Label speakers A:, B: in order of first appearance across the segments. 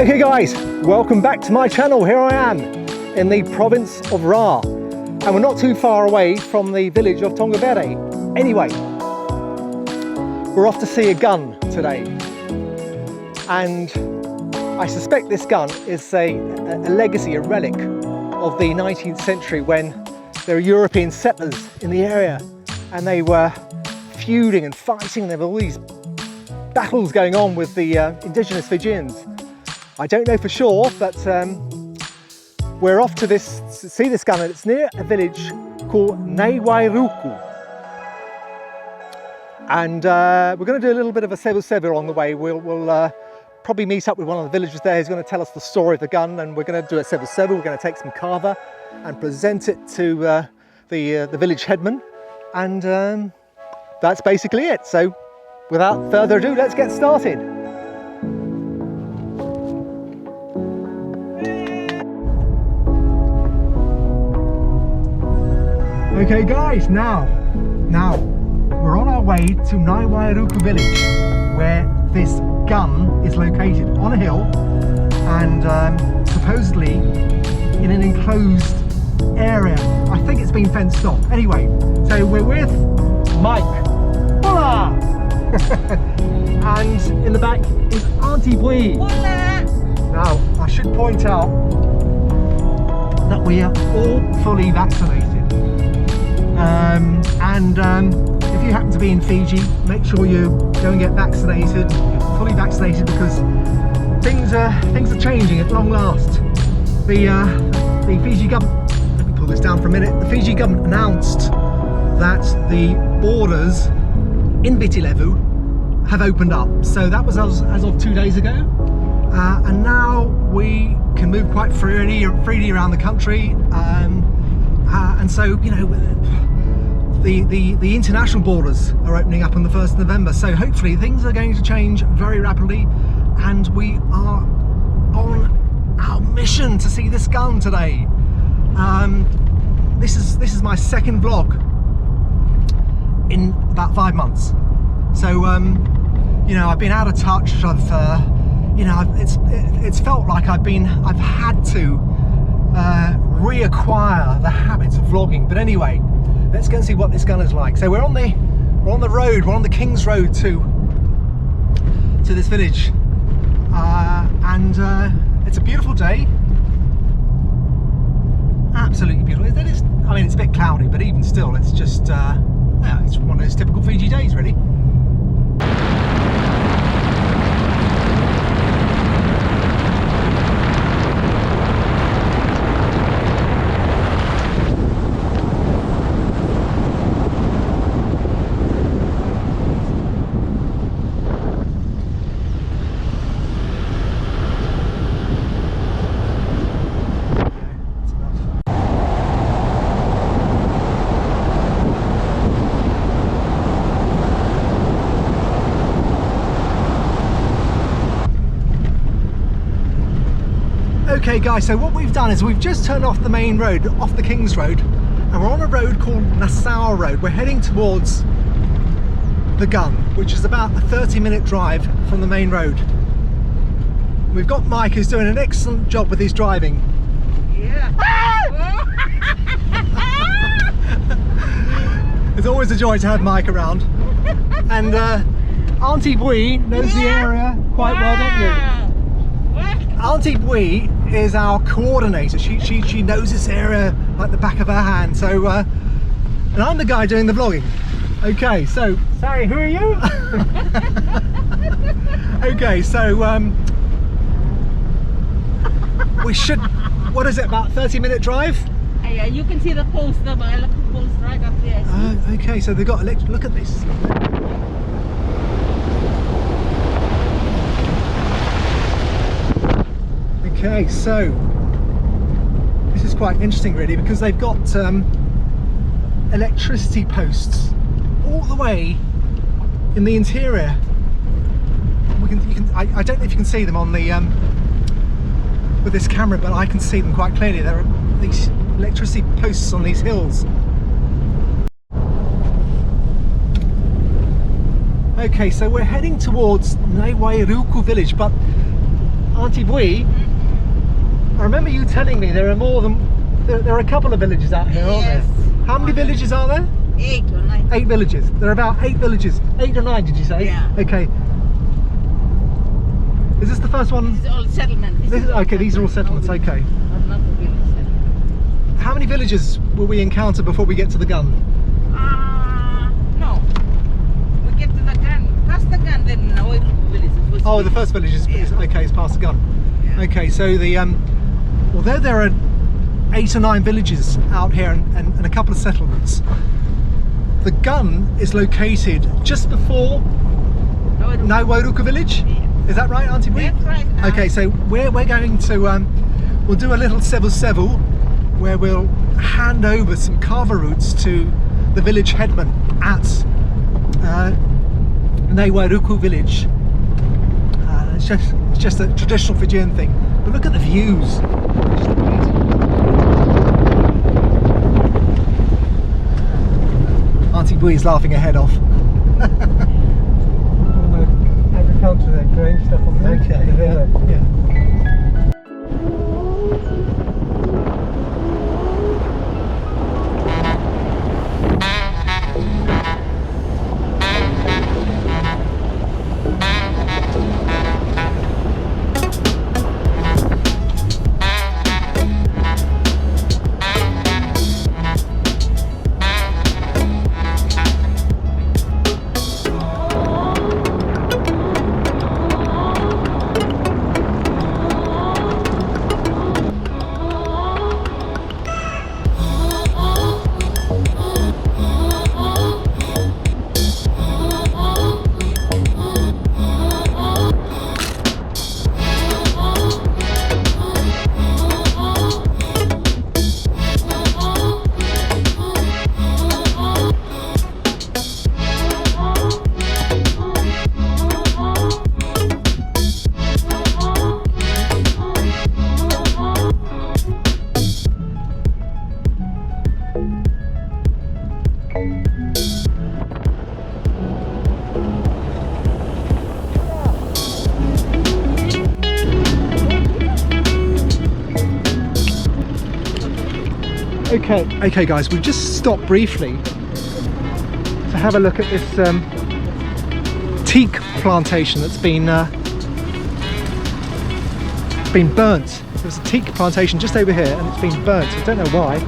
A: Okay guys, welcome back to my channel. Here I am in the province of Ra, and we're not too far away from the village of Tubebackr. Anyway, we're off to see a gun today, and I suspect this gun is a legacy, a relic of the 19th century when there were European settlers in the area and they were feuding and fighting. There were all these battles going on with the indigenous Fijians. I don't know for sure, but we're off to see this gun, and it's near a village called Naiwairuku. And we're going to do a little bit of a sebu along the way. We'll probably meet up with one of the villagers there who's going to tell us the story of the gun, and we're going to do a sebu. We're going to take some kava and present it to the village headman, and that's basically it. So without further ado, let's get started. Okay guys, now we're on our way to Naiwairuku village, where this gun is located on a hill and supposedly in an enclosed area. I think it's been fenced off. Anyway, so we're with Mike. Hola! And in the back is Aunty.
B: Hola!
A: Now, I should point out that we are all fully vaccinated. If you happen to be in Fiji, make sure you go and get vaccinated. You're fully vaccinated, because things are changing at long last. The Fiji government, let me pull this down for a minute. The Fiji government announced that the borders in Vitilevu have opened up. So that was as of 2 days ago, and now we can move quite freely around the country. And so, you know, the international borders are opening up on the 1st of November. So hopefully things are going to change very rapidly, and we are on our mission to see this gun today. This is my second vlog in about 5 months. So you know, I've been out of touch. You know, it's felt like I've had to reacquire the habits of vlogging. But anyway, let's go and see what this gun is like. So we're on the road. We're on the King's Road to this village, and it's a beautiful day. Absolutely beautiful. It is. I mean, it's a bit cloudy, but even still, it's just yeah, it's one of those typical Fiji days, really. Okay guys, so what we've done is we've just turned off the main road, off the King's Road, and we're on a road called Nassau Road. We're heading towards the gun, which is about a 30-minute drive from the main road. We've got Mike, who's doing an excellent job with his driving.
B: Yeah.
A: It's always a joy to have Mike around. And Aunty Bui knows the area quite well, don't you? Aunty Bui is our coordinator. She knows this area like the back of her hand. So, and I'm the guy doing the vlogging. Okay, so
B: Sorry, who are you?
A: okay, so we should. What is it? About 30-minute drive?
B: Yeah, you can see the post, the electric post right up there.
A: Okay, so they've got electric. Look at this. Okay, so this is quite interesting really, because they've got electricity posts all the way in the interior. I don't know if you can see them on the with this camera, but I can see them quite clearly. There are these electricity posts on these hills. Okay, so we're heading towards Naiwairuku village, but Aunty Bui, I remember you telling me there are more than there are a couple of villages out here, aren't
B: Yes.
A: there? How many villages are there?
B: 8 or 9.
A: 8 villages. There are about 8 villages. 8 or 9, did you say?
B: Yeah.
A: Okay. Is this the first one?
B: This is all settlement.
A: Okay, these are all settlements. Okay.
B: Not the village settlement.
A: How many villages will we encounter before we get to the gun?
B: No. We get to the gun. Past the gun, then our village.
A: Oh, the first village is okay. It's past the gun.
B: Yeah.
A: Okay, so the although there are 8 or 9 villages out here and a couple of settlements, the gun is located just before Nauwaruka village.
B: Yeah.
A: Is that right, Aunty Bui?
B: That's right.
A: Okay, so we're going to we'll do a little sevu where we'll hand over some kava roots to the village headman at Nauwaruka village. It's just a traditional Fijian thing. But look at the views. Aunty Bui is laughing her head off. Agriculture there, growing stuff on the okay. Yeah. Okay guys, we've just stopped briefly to have a look at this teak plantation that's been burnt. There's a teak plantation just over here and it's been burnt. I don't know why.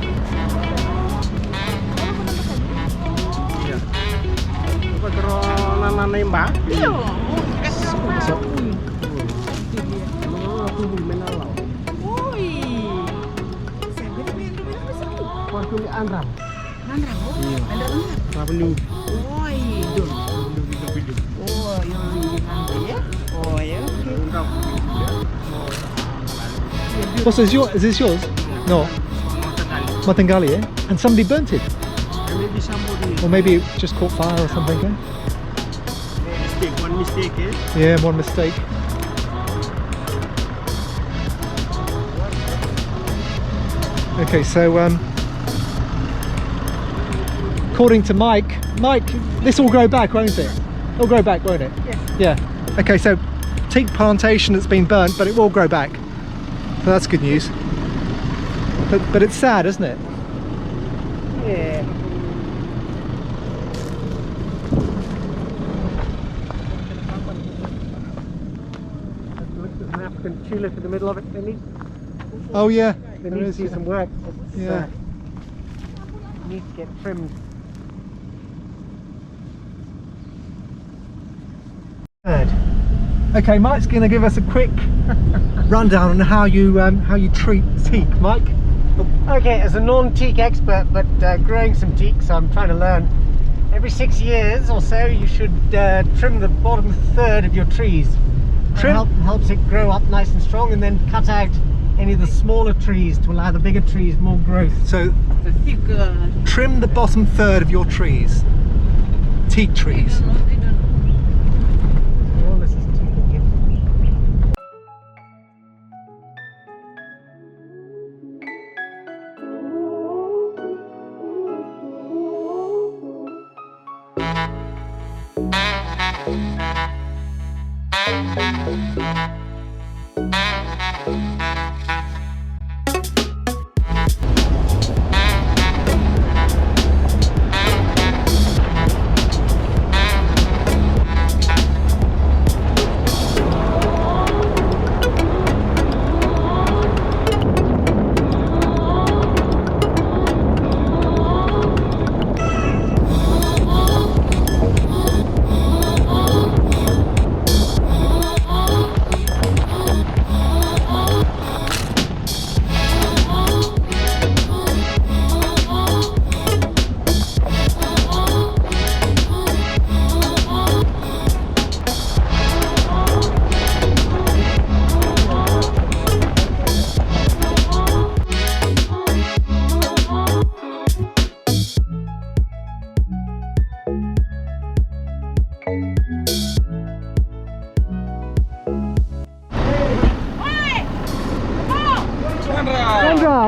A: What's this? Is this yours? No. Matangali, eh? And somebody burnt it?
C: Maybe somebody.
A: Or maybe it just caught fire or something, eh?
C: One mistake, eh?
A: Yeah, one mistake. Okay, so according to Mike, this will grow back, won't it? It'll grow back, won't it?
B: Yes.
A: Yeah. Okay, so teak plantation that's been burnt, but it will grow back. So that's good news. But it's sad, isn't it?
B: Yeah.
C: Look at an African tulip in the middle of it. They need
A: Oh yeah.
C: They
A: there
C: need
A: is,
C: to do
A: yeah.
C: some work. It's,
A: Yeah.
C: need to get trimmed.
A: Okay, Mike's going to give us a quick rundown on how you treat teak. Mike?
C: Okay, as a non-teak expert, but growing some teak, so I'm trying to learn. Every 6 years or so, you should trim the bottom third of your trees.
A: Trim?
C: Helps it grow up nice and strong, and then cut out any of the smaller trees to allow the bigger trees more growth.
A: So
B: The thick.
A: trim the bottom third of your trees. Teak trees.
B: They don't know.
C: All this is teak again.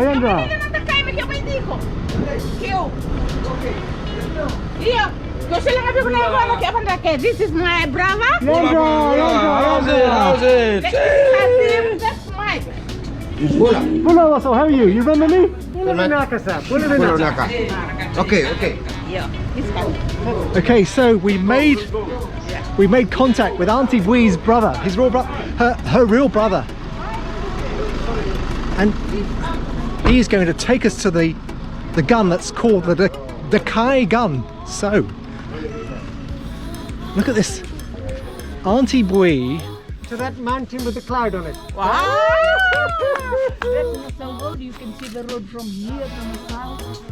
A: Yandra.
B: Dakai macam ini kok. Kyo. Iya. Kau sila kami pernah buat lagi apa Dakai? This is my brother.
A: How's
D: it?
B: That's mine.
A: Hello, Russell, how are you? You remember me?
D: Okay.
B: Yeah. This guy.
A: Okay, so we made contact with Aunty Bui's brother, his real brother, her real brother, and he's going to take us to the gun that's called the Dakai Gun. So look at this, Aunty Bui.
C: To that mountain with the cloud on it.
B: Wow. That's so good. You can see the road from here from the south.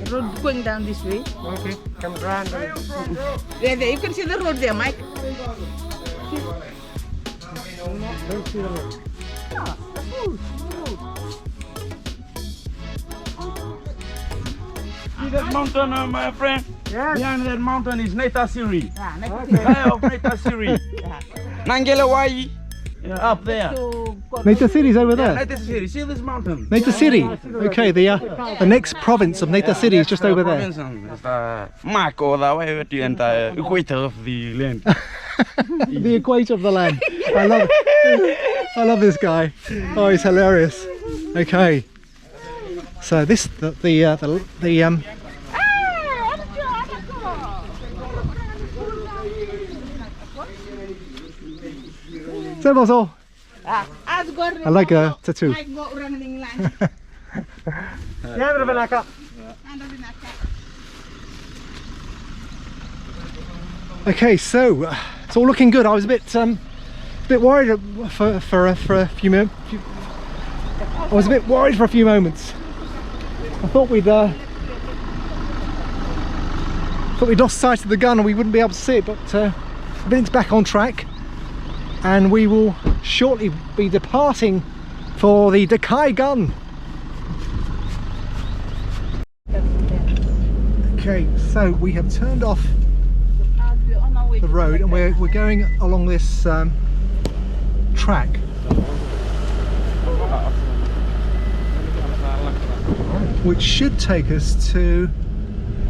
B: The road going down this way.
C: Okay, comes round.
B: There, you can see the road there, Mike.
C: Don't see the road.
D: See that mountain, my friend?
C: Yes.
D: Behind that mountain is Netasiri.
C: Okay.
D: Guy of Netasiri. Nangelawai. Up there.
A: Neta City's over there.
D: Netasiri. See this mountain?
A: Neta City. Okay, the next province of Neta City is just over there.
D: It's the mark or the way to the entire equator of the land.
A: The equator of the land. I love this guy. Oh, he's hilarious. Okay. So this So Russell, I like a tattoo. Okay, so it's all looking good. I was a bit worried for a few minutes. I was a bit worried for a few moments. I thought we'd lost sight of the gun and we wouldn't be able to see it, but everything's back on track, and we will shortly be departing for the Dakai Gun. Okay, so we have turned off the road and we're going along this track. Which should take us to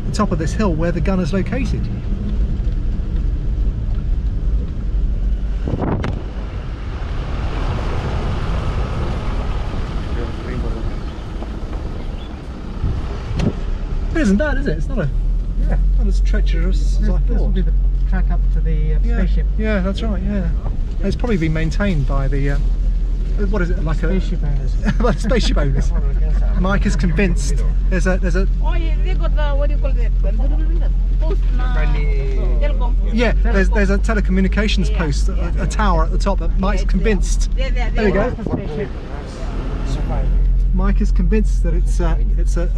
A: the top of this hill where the gun is located. It isn't bad, is it? It's not as treacherous as I
C: This will
A: thought.
C: be the track up to the spaceship.
A: Yeah, that's right. Yeah, it's probably been maintained by the what is it, like
C: Spaceship owners.
A: by the spaceship owners. Mike is convinced there's a
B: Oh yeah, they got the, what do you call that? Post telecom.
A: yeah, there's a telecommunications post, a tower at the top that Mike's convinced.
B: There
A: we go.
C: The spaceship.
A: Mike is convinced that it's a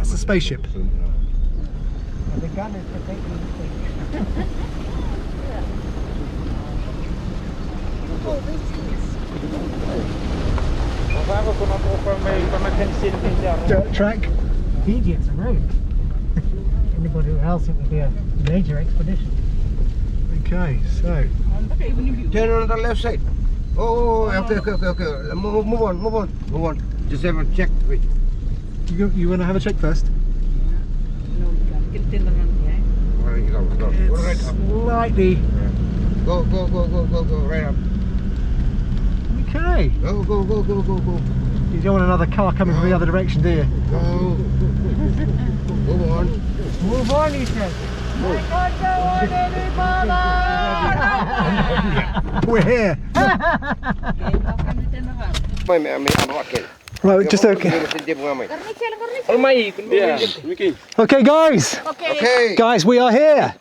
A: spaceship.
C: The gun is protecting the spaceship.
A: Dirt track.
C: Fiji, it's a road. Anybody else, it would be a major expedition.
A: Okay, so
D: Turn on the left side. Oh, okay. Move on. Just have a check. Wait.
A: you want to have a check first?
B: No, you can turn around here.
D: Go. Right up.
A: Slightly.
D: Go. Right up.
A: Okay.
D: Go.
A: You don't want another car coming from the other direction, do you?
D: Go. Move on.
C: Move on, he said.
A: We're here.
B: Okay, now can we turn around?
A: Right, just okay. Okay, guys.
D: Okay.
A: Guys, we are here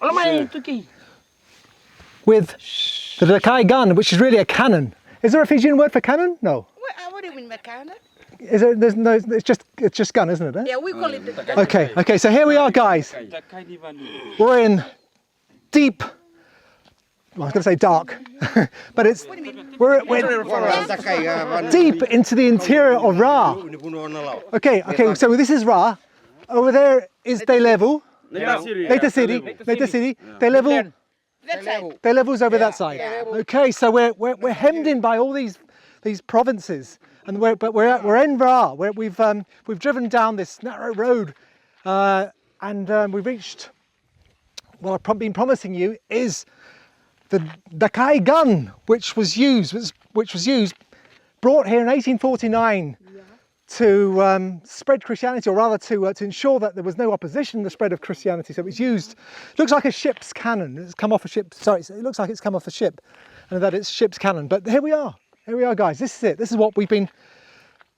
A: with the Dakai Gun, which is really a cannon. Is there a Fijian word for cannon? No.
B: What do you mean by cannon?
A: Is there? There's no. It's just gun, isn't it? Eh?
B: Yeah, we call it the
A: Okay. So here we are, guys. We're in deep. Well, I was going to say dark, but we're deep into the interior of Ra. Okay. So this is Ra. Over there is Te Level. Neta City. Te Level. Te Level's over that side. Okay, so we're hemmed in by all these provinces, And we're in Var. We've driven down this narrow road, and we've reached what I've been promising you is the Dakai Gun, which was used, brought here in 1849 to spread Christianity, or rather to ensure that there was no opposition to the spread of Christianity. So it was used. Looks like a ship's cannon. It's come off a ship. Sorry, it looks like it's come off a ship, and that it's ship's cannon. But here we are. Here we are, guys. This is it. This is what we've been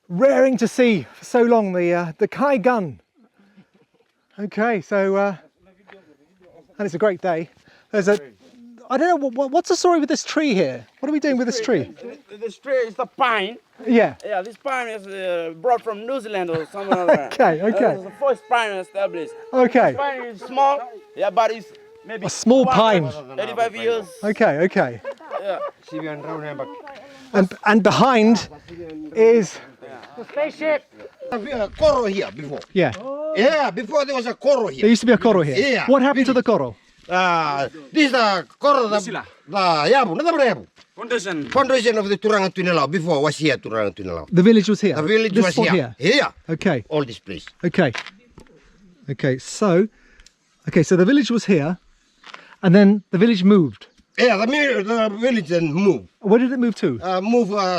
A: raring to see for so long. The Dakai Gun. Okay, so and it's a great day. I don't know, what's the story with this tree here? What are we doing with this tree?
E: This tree is the pine.
A: Yeah.
E: Yeah, this pine is brought from New Zealand or somewhere like that.
A: Okay, okay.
E: It's the first pine established.
A: Okay.
E: This pine is small, yeah, but it's maybe
A: A small pine.
E: 85 years.
A: Okay, okay.
E: Yeah.
A: And behind is...
C: The spaceship.
D: A coral here before.
A: Yeah.
D: Yeah, before there was a coral
A: There
D: here.
A: used to be a coral here.
D: Yeah.
A: What happened to the coral?
D: This is coral, the yabu, not the yabu. Foundation of the Turanga Tunelau before was here, Turanga Tunelau.
A: The village was here?
D: The village
A: This
D: was
A: spot
D: here. Here.
A: Okay.
D: All this place.
A: Okay. Okay, so the village was here, and then the village moved.
D: Yeah, the village then moved.
A: Where did it move to?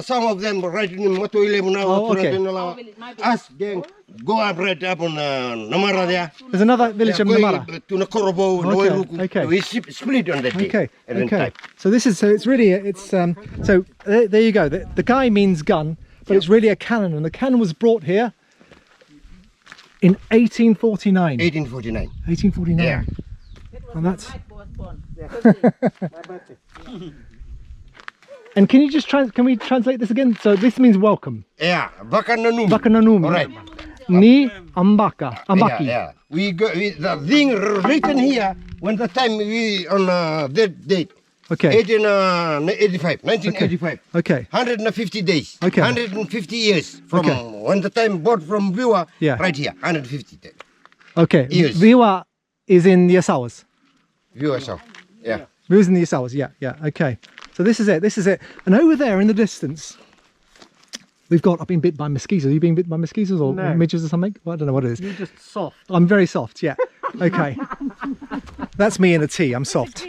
D: Some of them right in Moto 11 now.
A: Oh, okay.
D: Us then go up right up on Namara there.
A: There's another village of Namara.
D: To Nakorobo,
A: Okay, okay.
D: We split on that day.
A: Okay,
D: at that
A: okay.
D: time.
A: So this is, so there you go. The guy means gun, but it's really a cannon, and the cannon was brought here in 1849.
D: 1849.
A: 1849.
D: Yeah.
A: And that's... And can you just can we translate this again? So this means welcome.
D: Yeah, Bakananumi.
A: Bakananumi.
D: All right.
A: Ni ambaka. Ambaki.
D: Yeah, yeah. The thing written here when the time we on that date.
A: Okay.
D: 1985.
A: Okay.
D: 150 days.
A: Okay.
D: 150 years from
A: Okay.
D: when the time bought from Viwa.
A: Yeah.
D: Right here. 150 days.
A: Okay.
D: Years.
A: Viwa is in the Yasawas.
D: Viwa so. Yeah.
A: Viwa's in the Yasawas. Yeah. Yeah. Okay. So this is it. This is it. And over there in the distance, we've got. I've been bit by mosquitoes. Are you being bit by mosquitoes or midges or something? Well, I don't know what it is.
C: You're just soft.
A: I'm very soft. Yeah. Okay. That's me in a tea. I'm soft.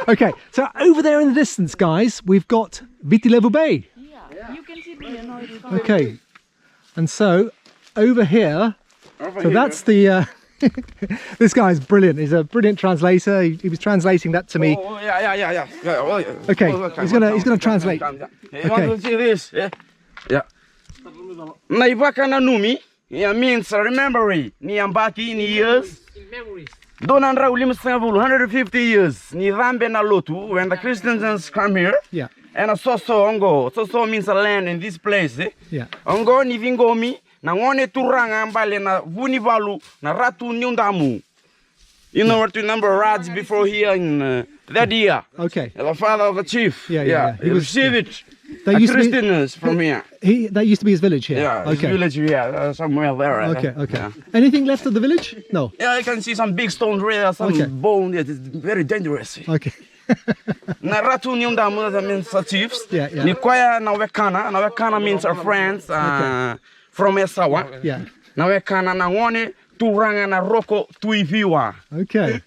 A: Okay. So over there in the distance, guys, we've got Vitilevu Bay.
B: Yeah, you can see the
A: Okay. And so over here, so that's the. This guy's brilliant. He's a brilliant translator. He was translating that to me.
E: Oh, yeah.
A: Okay, he's gonna translate.
E: You want to see this? Yeah. Yeah. Naivakananumi, yeah, means remembering. Ni ambaki ni years. Donandra ulimsavulu 150 years. Ni rambe na lotu when the Christians come here.
A: Yeah.
E: And a soso ongo. Soso means a land in this place.
A: Yeah.
E: Ongo ni vingomi. Na ngone turanga mbale na vunivalu na ratu nyundamu. You know what to remember rats before here in that year.
A: Okay.
E: The father of the chief.
A: Yeah.
E: He received it.
A: That used to be-
E: Christians from here.
A: That used to be his village here.
E: Yeah, his
A: Okay.
E: village here, somewhere there.
A: Okay. Okay.
E: Yeah.
A: Anything left of the village? No.
E: Yeah, you can see some big stones there, some
A: Okay.
E: bone. It's very dangerous.
A: Okay.
E: Na ratu nyundamu, that means chiefs.
A: Yeah.
E: Ni kwaya na wekana. Na wekana means our friends from Esawa.
A: Yeah.
E: Na wekana na ngone turanga na roko tuiviwa.
A: Okay.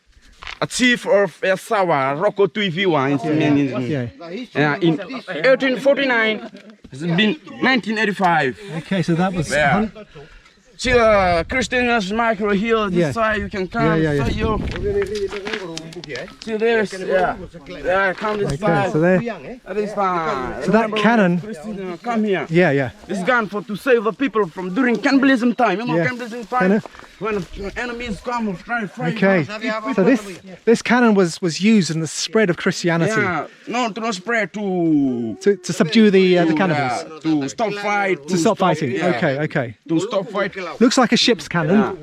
E: A chief of Esawa, Roko Tuiviwa.
A: Yeah.
E: In 1849, it's been 1985.
A: Okay. So that was.
E: Yeah. See the Christians micro here, this
A: Yeah.
E: side you can come.
A: Yeah.
E: So you see this, yeah, come this
A: Okay.
E: side.
A: So there.
E: This side.
A: So that cannon.
E: Christians come here.
A: Yeah.
E: This gun for to save the people from during cannibalism time. You know
A: Yeah.
E: cannibalism
A: I
E: time
A: know.
E: when enemies come try to fight.
A: Okay. So this cannon was used in the spread of Christianity
E: Yeah, no, to not spread to
A: to subdue the cannibals.
E: to stop fight.
A: To stop fighting.
E: Yeah.
A: Okay.
E: To stop fight.
A: Looks like a ship's cannon,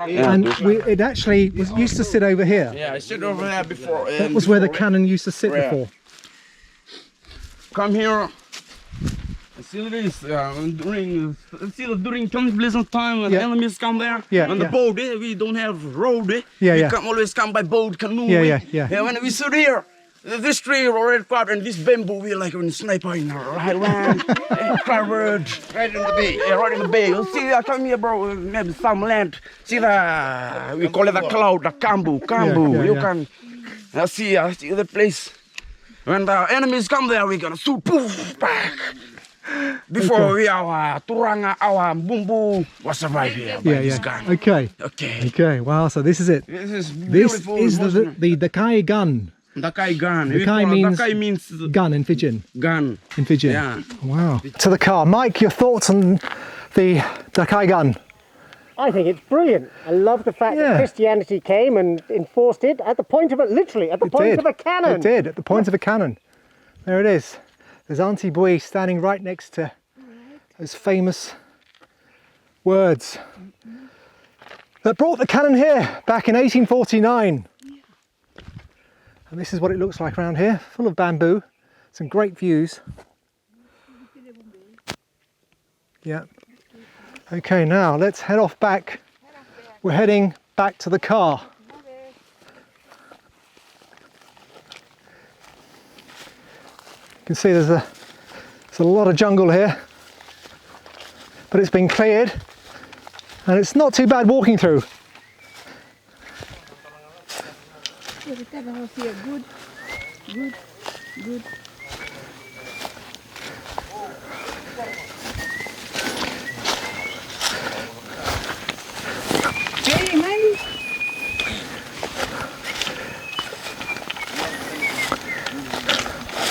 A: and it actually used to sit over here.
E: Yeah, I sit over there before.
A: That was where the cannon used to sit
E: Yeah.
A: before.
E: Come here. See this during cannibalism time when
A: Yeah.
E: the enemies come there.
A: Yeah,
E: On the
A: yeah.
E: boat, we don't have road.
A: Yeah,
E: we
A: yeah.
E: can always come by boat, canoe.
A: Yeah.
E: When we sit here, This tree already carved, and this bamboo we like when sniper in right one, carved.
D: Right in the bay.
E: Yeah, right in the bay. You see, come here, bro. Maybe some land. See the we call it the cloud, the kambu. You can see the place. When the enemies come there, we're gonna shoot poof back. Before we our turanga, our bumbu was survive here. This gun.
A: Okay. Okay. Wow. So this is it.
E: This is
A: This
E: beautiful.
A: is the Dakai Gun.
E: Dakai Gun.
A: Dakai means gun in Fijian.
E: Gun.
A: In Fijian.
E: Yeah.
A: Wow. To the car, Mike. Your thoughts on the Dakai Gun?
C: I think it's brilliant. I love the fact that Christianity came and enforced it at the point of it, literally at the point of a cannon.
A: It did, at the point of a cannon. There it is. There's Aunty Bui standing right next to those famous words that brought the cannon here back in 1849. And this is what it looks like around here, full of bamboo, some great views. Yeah. Okay, now let's head off back. We're heading back to the car. You can see there's a lot of jungle here, but it's been cleared and it's not too bad walking through.
B: Good.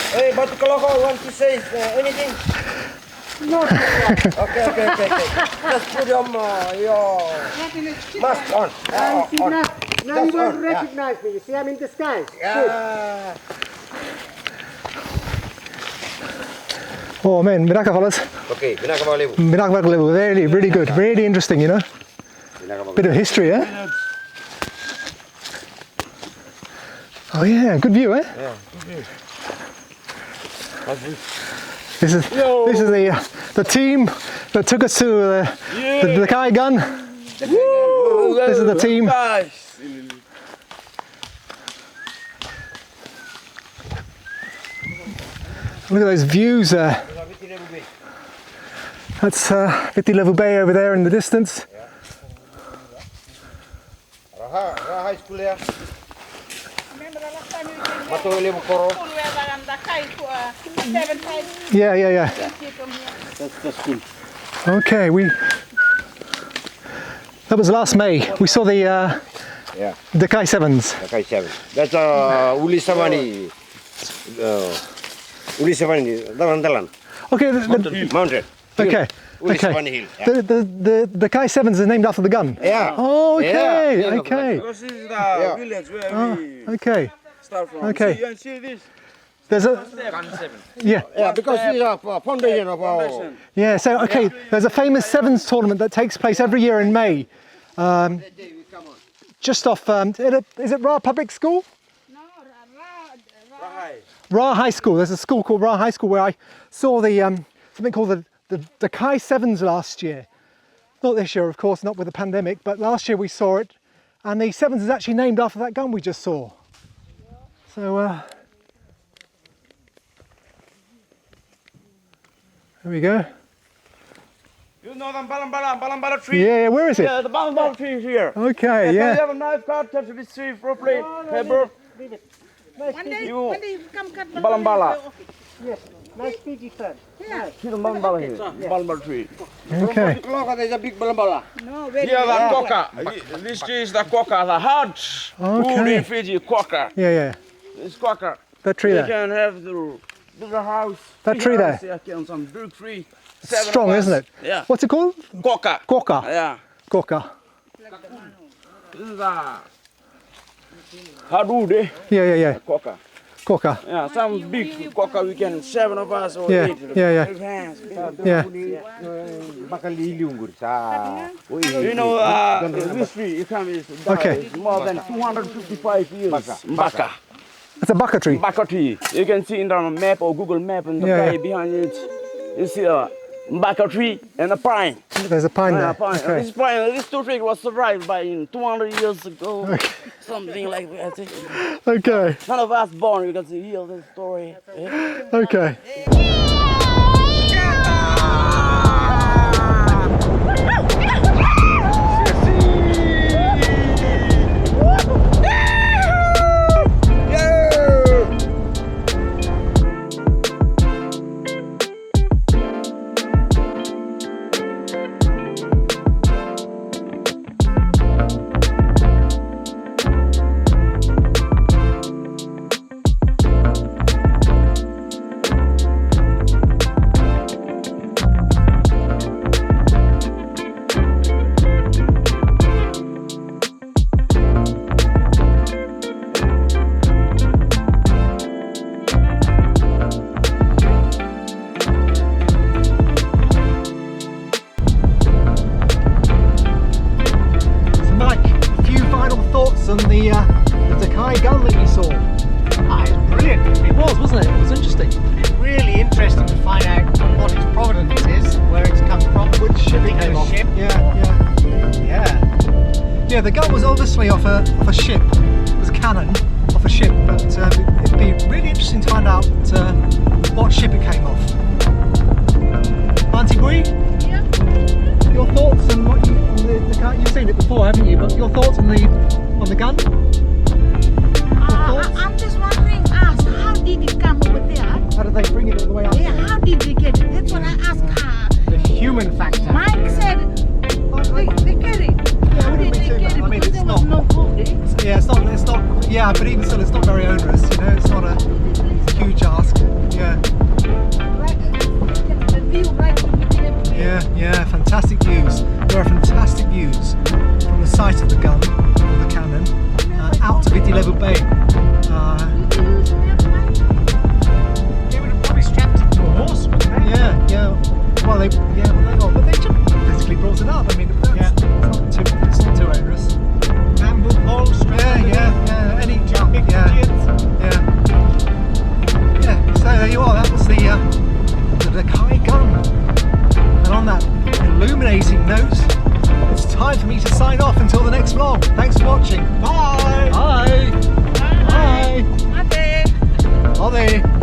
D: Hey, Batu Kaloko, want to say anything?
C: No.
D: Okay. Just put your mask on.
C: Now you
D: Just
C: won't
D: on,
C: recognize me. You see, I'm in disguise.
D: Yeah.
A: Oh man, Minakawalas.
D: Okay, Minakawalevu.
A: Minakawalas, really good, really interesting, you know. Bit of history, eh? Oh yeah, good view, eh?
D: Yeah, good view.
A: This is the team that took us to the Dakai Gun. This is the team. Look at those views there. That's Vitilevu Bay over there in the distance.
D: Raha High School here.
A: Yeah.
D: That's cool.
A: Okay, that was last May. We saw the Dakai 7s.
D: Dakai 7. That's Uli Savani. Uli Savani, Dalan.
A: Okay,
D: Mountain.
A: okay.
D: Uli Savani Hill. Yeah.
A: The Dakai 7s are named after the gun.
D: Yeah.
A: Oh, okay,
D: Yeah.
A: okay.
E: Because this is the village where we
A: Okay.
E: start from.
A: Okay.
E: See this?
A: There's a yeah.
D: Yeah, because this is a foundation of our.
A: Yeah, so okay, there's a famous sevens tournament that takes place every year in May. Just off, is it Ra Public School?
B: No,
A: Ra High School. There's a school called Ra High School where I saw the something called the Dakai Sevens last year. Not this year, of course, not with the pandemic, but last year we saw it, and the Sevens is actually named after that gun we just saw. So there we go.
E: You know the balambala tree?
A: Yeah, where is it?
E: Yeah, the balambala tree is here.
A: Okay,
E: You
A: yeah.
E: have a knife cut, touch this tree properly. Hey, bro.
B: One day you come cut
E: Balambala.
C: Yes, nice Fiji fern.
B: Yeah.
E: See the balambala here. Balambala tree.
A: Okay.
D: There's a big balambala.
B: No, very
E: Here the coca. This tree is the coca, the hard food in Fiji, coca.
A: Yeah.
E: It's coca.
A: That tree
E: You
A: there.
E: can have the bigger house.
A: That tree there.
E: Yeah, can some big tree.
A: It's strong, isn't it?
E: Yeah.
A: What's it called?
E: Coca.
A: Coca.
E: Yeah.
A: Coca.
E: This is a hardwood, eh?
A: Yeah.
E: Coca.
A: Coca.
E: Yeah, some big coca we can 7 of us or
A: Yeah,
E: 8.
A: yeah.
E: Big hands, big.
A: Yeah.
E: You know, this tree, you come is
A: Okay.
E: more than 255 years. Baka.
A: It's a baka tree.
E: Baka tree. You can see it on a map or Google map in the
A: Yeah,
E: bay
A: yeah.
E: behind it. You see back a tree and a pine.
A: There's a pine there.
E: Pine.
A: Okay.
E: This pine, this two tree was survived by 200 years ago.
A: Okay.
E: Something like that.
A: Okay.
E: None of us born, you can hear the story.
A: Okay. On the Dakai Gun that you saw.
C: Ah, it's brilliant.
A: It was, wasn't it? It was interesting.
C: It's really interesting to find out what its provenance is, where it's come from, which ship it came off.
A: Yeah, the gun was obviously off a ship. It was a cannon off a ship, but it'd be really interesting to find out what ship it came off. Aunty Brie?
B: Yeah.
A: Your thoughts on what on the gun? You've seen it before, haven't you? But your thoughts on the gun?
B: I'm just wondering, how did it come over there?
A: How did they bring it all the way up?
B: Yeah, how did they get it? That's what I asked.
C: The human factor.
B: Mike said they carried it. How did they get it?
A: I mean,
B: Because
A: it's
B: there was no boat, eh?
A: Yeah, it's not. Yeah, but even still, it's not very onerous. You know, it's not a huge ask. Yeah.
B: Right, the view right to the beginning.
A: Yeah, fantastic views. There are fantastic views from the site of the gun, or the cannon, out to Viti Level Bay.
B: Did you use that, Mike?
C: They would have probably strapped it to a horse, wouldn't they?
A: Yeah. Well, they just physically brought it up. I mean, it's not too onerous.
C: Bamboo poles,
A: Yeah. Any
C: big
A: yeah.
C: Fijians.
A: Yeah. So there you are. That was the Dakai Gun. And on that illuminating note, it's time for me to sign off until the next vlog. Thanks for watching. Bye. Bye.
B: Bye.
A: Bye.
B: Bye.
A: Bye.